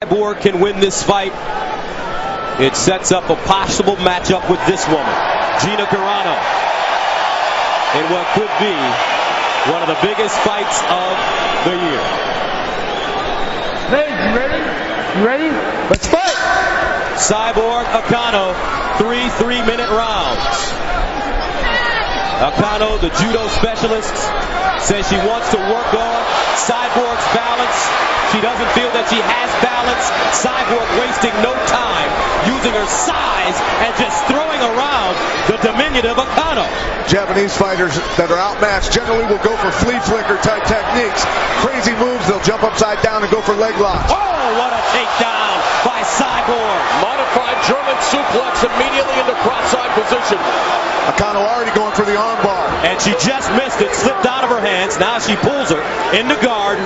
Cyborg can win this fight. It sets up a possible matchup with this woman, Gina Carano, in what could be one of the biggest fights of the year. Hey, you ready? You ready? Let's fight! Cyborg Akano, 3 3-minute rounds. Akano, the judo specialist, says she wants to work on Cyborg's balance. She doesn't feel that she has balance. Cyborg wasting no time, using her size and just throwing around the diminutive Akano. Japanese fighters that are outmatched generally will go for flea flicker type techniques. Crazy moves, they'll jump upside down and go for leg locks. Oh, what a takedown by Cyborg. Modified German suplex immediately into cross-side position. Akano already going for the arm bar. And she just missed it, slipped out of her hands. Now she pulls her into guard.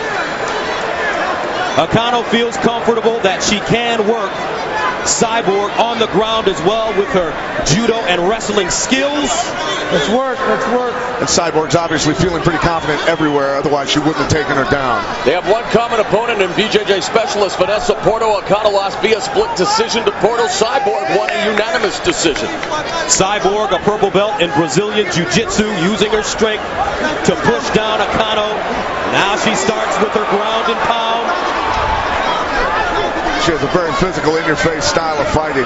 Akano feels comfortable that she can work Cyborg on the ground as well with her judo and wrestling skills. Let's work, let's work. And Cyborg's obviously feeling pretty confident everywhere, otherwise she wouldn't have taken her down. They have one common opponent in BJJ specialist Vanessa Porto. Akano lost via split decision to Porto. Cyborg won a unanimous decision. Cyborg, a purple belt in Brazilian Jiu-Jitsu, using her strength to push down Akano. Now she starts with her ground and pound. She has a very physical, in-your-face style of fighting.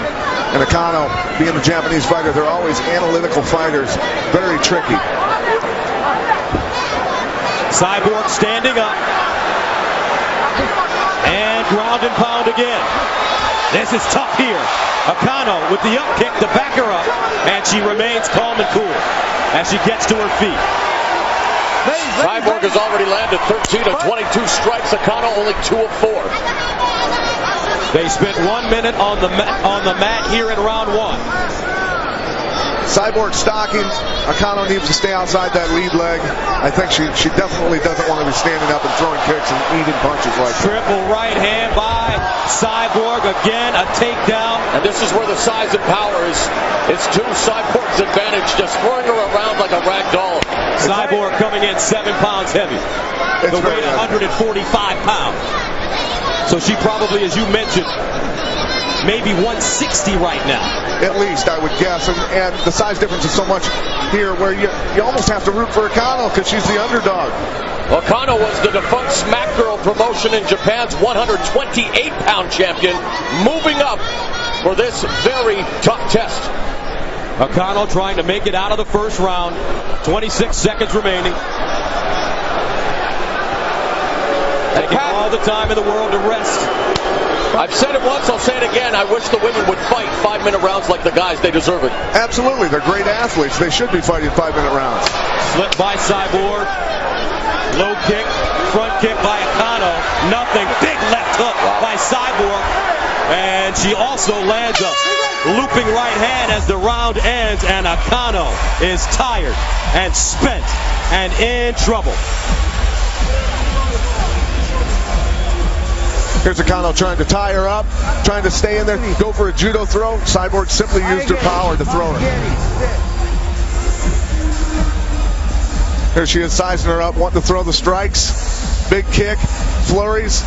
And Akano, being a Japanese fighter, they're always analytical fighters. Very tricky. Cyborg standing up. And ground and pound again. This is tough here. Akano with the up kick to back her up. And she remains calm and cool as she gets to her feet. Cyborg has already landed 13 of 22 strikes. Akano only 2 of 4. They spent 1 minute on the mat here in round 1. Cyborg stocking. Akano needs to stay outside that lead leg. I think she definitely doesn't want to be standing up and throwing kicks and eating punches like that. Triple right hand by Cyborg. Again, a takedown. And this is where the size and power is to Cyborg's advantage, just throwing her around like a rag doll. Cyborg coming in 7 pounds heavy. The weight 145 pounds. So she probably, as you mentioned, maybe 160 right now. At least, I would guess. And the size difference is so much here where you almost have to root for Akano because she's the underdog. Akano was the defunct Smack Girl promotion in Japan's 128-pound champion, moving up for this very tough test. Akano trying to make it out of the first round. 26 seconds remaining. Taking all the time in the world to rest. I've said it once, I'll say it again. I wish the women would fight 5-minute rounds like the guys. They deserve it. Absolutely. They're great athletes. They should be fighting 5-minute rounds. Slip by Cyborg. Low kick. Front kick by Akano. Nothing. Big left hook by Cyborg. And she also lands a looping right hand as the round ends. And Akano is tired and spent and in trouble. Here's Akano trying to tie her up, trying to stay in there, go for a judo throw. Cyborg simply used her power to throw her. Here she is sizing her up, wanting to throw the strikes. Big kick, flurries.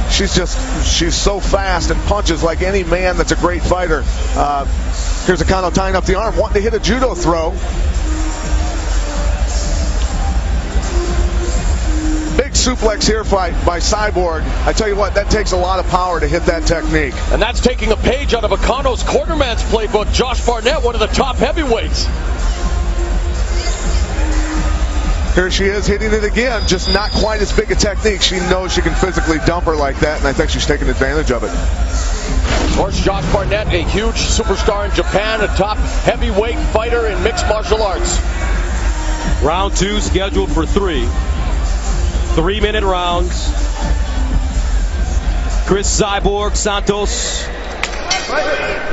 She's so fast and punches like any man that's a great fighter. Here's Akano tying up the arm, wanting to hit a judo throw. Big suplex here by Cyborg. I tell you what, that takes a lot of power to hit that technique. And that's taking a page out of Akano's quarterman's playbook. Josh Barnett, one of the top heavyweights. Here she is hitting it again, just not quite as big a technique. She knows she can physically dump her like that, and I think she's taking advantage of it. Of course, Josh Barnett, a huge superstar in Japan, a top heavyweight fighter in mixed martial arts. Round 2 scheduled for 3. 3-minute rounds. Cristiane Cyborg Santos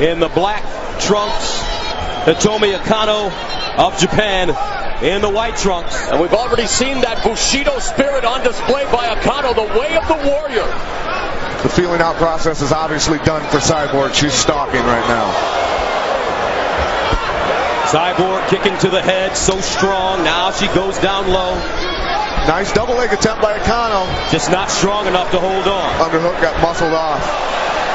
in the black trunks. Hitomi Akano of Japan in the white trunks. And we've already seen that Bushido spirit on display by Akano, the way of the warrior. The feeling out process is obviously done for Cyborg. She's stalking right now. Cyborg kicking to the head, so strong. Now she goes down low. Nice double leg attempt by Akano. Just not strong enough to hold on. Underhook got muscled off.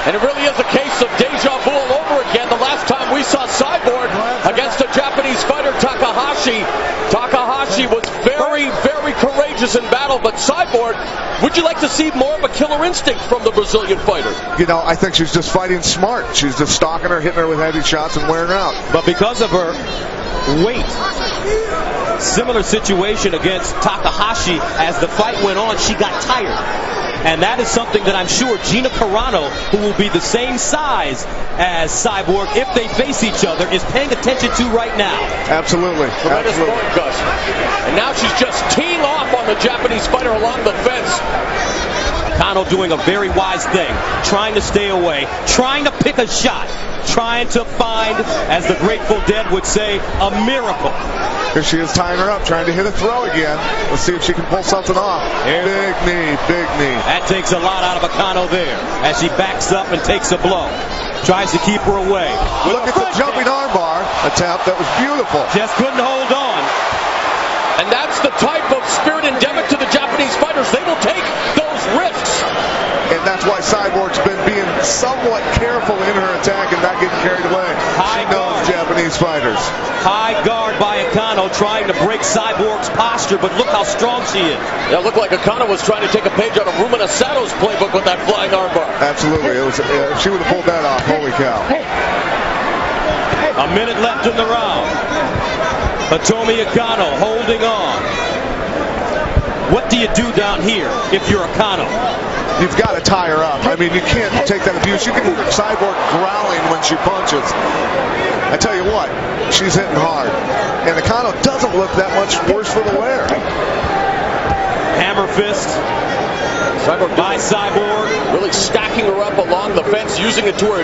And it really is a case of deja vu all over again. The last time we saw Cyborg against a Japanese fighter, Takahashi. Takahashi was very, very courageous in battle, but Cyborg, would you like to see more of a killer instinct from the Brazilian fighter? You know, I think she's just fighting smart. She's just stalking her, hitting her with heavy shots, and wearing her out. But because of her weight, similar situation against Takahashi, as the fight went on, she got tired. And that is something that I'm sure Gina Carano, who will be the same size as Cyborg if they face each other, is paying attention to right now. Absolutely. Tremendous point, Gus. And now she's just teeing off on the Japanese fighter along the fence. Akano doing a very wise thing, trying to stay away, trying to pick a shot, trying to find, as the Grateful Dead would say, a miracle. Here she is tying her up, trying to hit a throw again. Let's see if she can pull something off. Big knee, big knee. That takes a lot out of Akano there, as she backs up and takes a blow. Tries to keep her away. Look at the jumping armbar attempt. That was beautiful. Just couldn't hold on. And that's the type of spirit endemic to the Japanese fighters. They will take those risks. And that's why Cyborg's been being somewhat careful in her attack and not getting carried away. She knows Japanese fighters. High guard by Akano, trying to break Cyborg's posture, but look how strong she is. Yeah, it looked like Akano was trying to take a page out of Ruben Asato's playbook with that flying armbar. Absolutely. It was, if she would have pulled that off, holy cow. A minute left in the round. Hitomi Akano holding on. What do you do down here if you're Akano? You've got to tie her up. I mean, you can't take that abuse. You can hear Cyborg growling when she punches. I tell you what, she's hitting hard. And Akano doesn't look that much worse for the wear. Hammer fist by Cyborg. Really stacking her up along the fence, using it to her